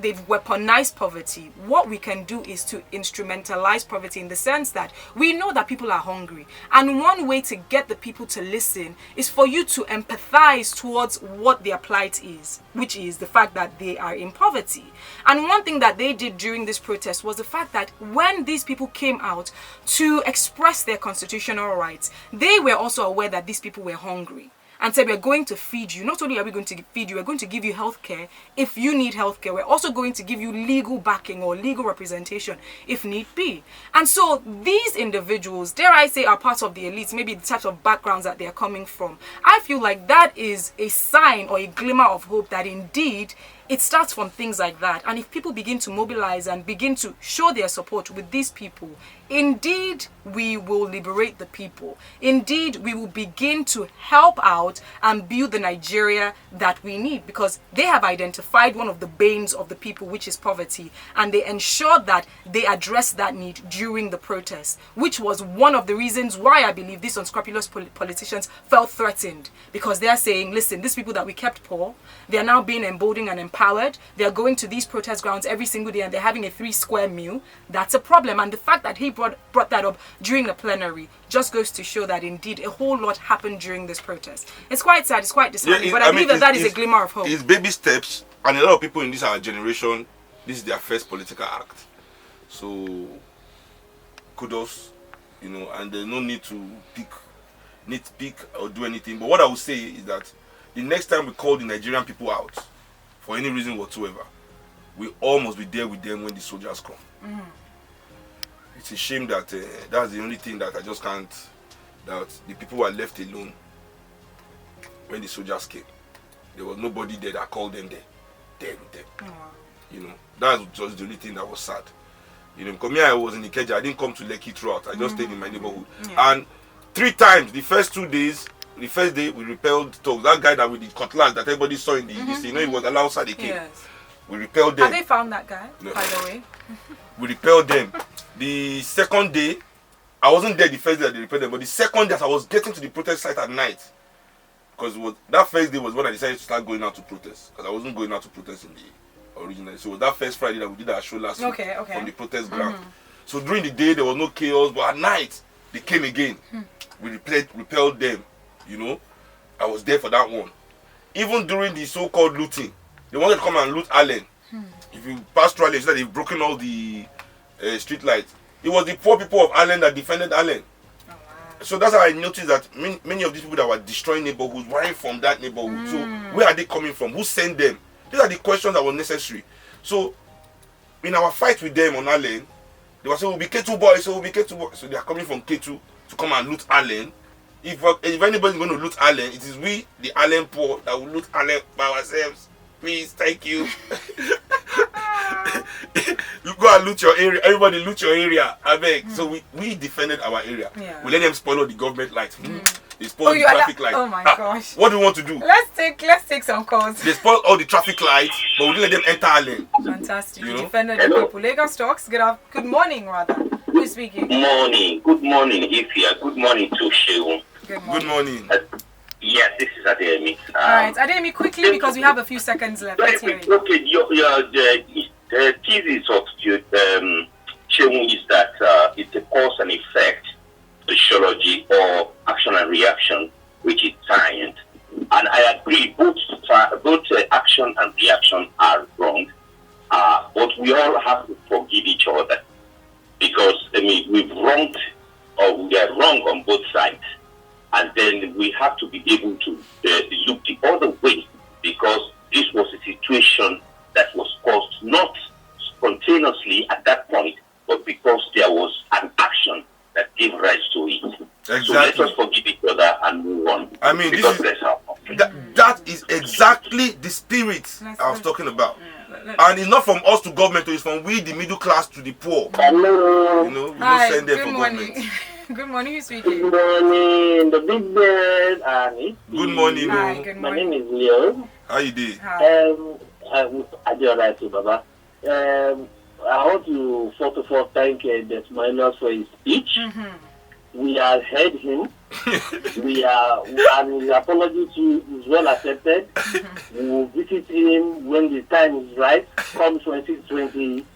they've weaponized poverty. What we can do is to instrumentalize poverty in the sense that we know that people are hungry. And one way to get the people to listen is for you to empathize towards what their plight is, which is the fact that they are in poverty. And one thing that they did during this protest was the fact that when these people came out to express their constitutional rights, they were also aware that these people were hungry. And said, we're going to feed you. Not only are we going to feed you, we're going to give you healthcare if you need healthcare. We're also going to give you legal backing or legal representation if need be. And so these individuals, dare I say, are part of the elites, maybe the types of backgrounds that they're coming from. I feel like that is a sign or a glimmer of hope that indeed it starts from things like that. And if people begin to mobilize and begin to show their support with these people, indeed we will liberate the people. Indeed we will begin to help out and build the Nigeria that we need, because they have identified one of the banes of the people, which is poverty, and they ensured that they addressed that need during the protest, which was one of the reasons why I believe these unscrupulous politicians felt threatened, because they are saying, listen, these people that we kept poor, they are now being emboldened and empowered empowered, they're going to these protest grounds every single day and they're having a 3-square meal, that's a problem. And the fact that he brought that up during the plenary just goes to show that indeed a whole lot happened during this protest. It's quite sad, it's quite disheartening, but I believe that is a glimmer of hope. It's baby steps, and a lot of people in this our generation, this is their first political act. So kudos, and there's no need to nitpick or do anything. But what I would say is that the next time we call the Nigerian people out for any reason whatsoever, we all must be there with them when the soldiers come. It's a shame that that's the only thing that I just can't, that the people were left alone when the soldiers came. There was nobody there that called them there with them. That's just the only thing that was sad. Because me, I was in Ikeja, I didn't come to Lekki throughout. I just stayed in my neighborhood. And 3 times, the first 2 days, the first day we repelled thugs. That guy that with the cutlass that everybody saw in the he was allowed outside the cave. Yes. We repelled them. Have they found that guy, by the way? We repelled them. The second day, I wasn't there the first day that they repelled them, but the second day as I was getting to the protest site at night, because that first day was when I decided to start going out to protest, because I wasn't going out to protest in the original. So it was that first Friday that we did our show last week from the protest ground. So during the day there was no chaos, but at night they came again. We repelled them. I was there for that one. Even during the so-called looting, they wanted to come and loot Allen. If you pass through Allen, they've broken all the street lights. It was the poor people of Allen that defended Allen. Oh, wow. So that's how I noticed that many of these people that were destroying neighborhoods weren't from that neighborhood. So where are they coming from? Who sent them? These are the questions that were necessary. So in our fight with them on Allen, they were saying, we'll be K2 boys, so we'll be K2 boys. So they are coming from K2 to come and loot Allen. If anybody's going to loot Allen, it is we, the Allen poor, that will loot Allen by ourselves. Please, thank you. You go and loot your area. Everybody loot your area. I beg. So we defended our area. Yeah. We let them spoil all the government lights. They spoil the traffic lights. Oh my gosh. What do we want to do? Let's take some calls. They spoiled all the traffic lights, but we didn't let them enter Allen. Fantastic. You defended the people. Lagos Talks. Good morning, rather. Who's speaking? Good morning, Ify. Good morning to Seun. Good morning. Yes, this is Ademi. Alright, Ademi, quickly because we have a few seconds left. Let's hear it. Okay, the thesis of Seun is that it's a cause and effect sociology or action and reaction, which is science. And I agree, both action and reaction are wrong. But we all have to forgive each other because we've wronged or we are wrong on both sides. And then we have to be able to look the other way because this was a situation that was caused not spontaneously at that point, but because there was an action that gave rise to it. Exactly. So let us forgive each other and move on. I mean, that is exactly the spirit I was talking about. And it's not from us to government, it's from we, the middle class, to the poor. Hello. We don't send them for morning. government. Good morning, who's speaking? Good morning, the big bird, and Good morning. Hi, good my morning. name is Leo. How you doing? I do alright too, Baba. I want to first of all thank Desmailas for his speech. We have heard him. And his apology is well accepted. We will visit him when the time is right, come 2023.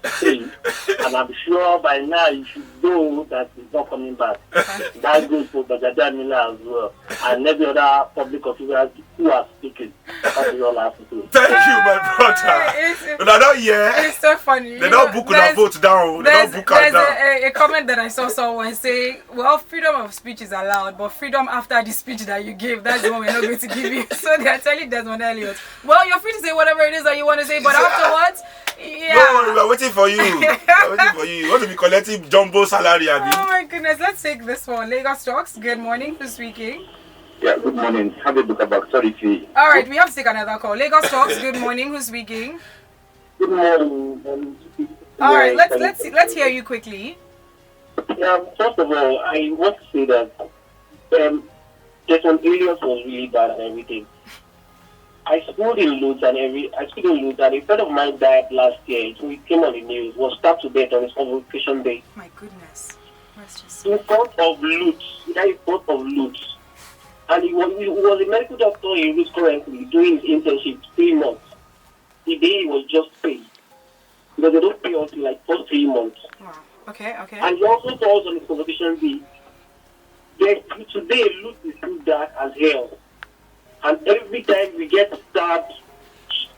And I'm sure by now you should know that he's not coming back. That goes for Bagadamila as well. And every other public official who are speaking. That is all I have to do. Thank you, my brother. But I don't hear. It's so funny. They don't book that vote down. They don't book her down. There's a comment that I saw someone say, well, freedom of speech is allowed, but freedom after the speech that you give, that's the one we're not going to give you. So they are telling Desmond Elliott, well, you're free to say whatever it is that you want to say, but afterwards, yeah. No, we're waiting for you. We're waiting for you. You want to be collecting jumbo salary, Abby? Oh my goodness, let's take this one. Lagos Talks, good morning, who's speaking? Yeah, good morning. Have a look about sorry. Alright, we have to take another call. Lagos Talks, good morning, who's speaking? Good morning. Alright, let's hear you quickly. Yeah, first of all, I want to say that Jason Elliott was really bad at everything. I spoke in Lutz and a friend of mine died last year. So it came on the news, was stabbed to death on his convocation day. My goodness. In front of Lutz. And he was a medical doctor in Lutz currently doing his internship 3 months. the day he was just paid. Because they don't pay until like first 3 months. Wow. Okay. And he also falls on his convocation day. Today, loot is too dark as hell. And every time we get stabbed,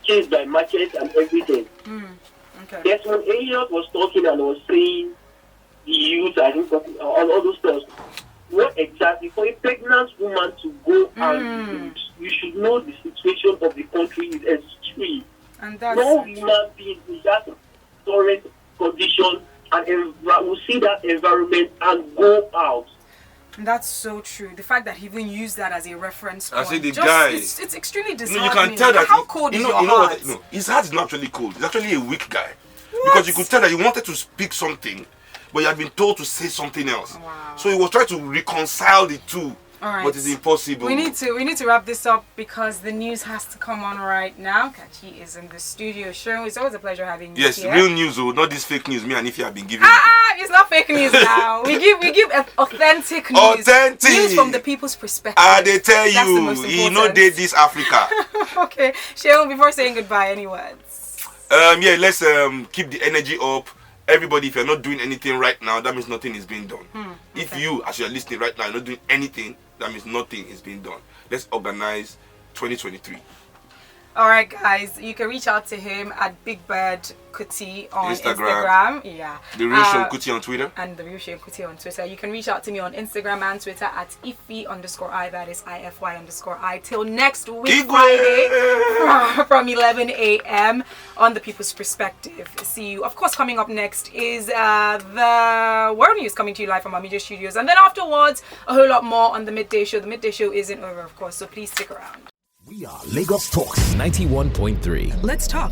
chased by markets and everything. Okay. Desmond Elliott was talking and was saying the youth, I think, all those stuff. What exactly? For a pregnant woman to go and loot, you should know the situation of the country is extreme. And that's no human being in that current condition and will see that environment and go out. That's so true. The fact that he even used that as a reference point. I say the guy. It's extremely disheartening. You can tell that. How cold is your heart? His heart is not actually cold. He's actually a weak guy. Because you could tell that he wanted to speak something, but he had been told to say something else. Wow. So he was trying to reconcile the two. All right. But it's impossible. We need to wrap this up because the news has to come on right now. Kachi is in the studio show. It's always a pleasure having you Yes, here. real news, not this fake news. Me and Ify have been giving. It's not fake news now. we give authentic news. Authentic News from the people's perspective. They tell That's the you, most he important. no date this Africa. Okay, Seun, before saying goodbye, any words? Let's keep the energy up. Everybody, if you're not doing anything right now, that means nothing is being done. If you, as you're listening right now, are not doing anything, that means nothing is being done. Let's organize 2023. All right, guys, you can reach out to him at Big Bird Kuti on Instagram. Yeah. The real Seun Kuti on Twitter. And the real Seun Kuti on Twitter. You can reach out to me on Instagram and Twitter at Ify_I. That is IFY_I. Till next week, Friday, from 11 a.m. on The People's Perspective. See you. Of course, coming up next is the World News coming to you live from our media studios. And then afterwards, a whole lot more on The Midday Show. The Midday Show isn't over, of course, so please stick around. We are Lagos Talks 91.3. Let's talk.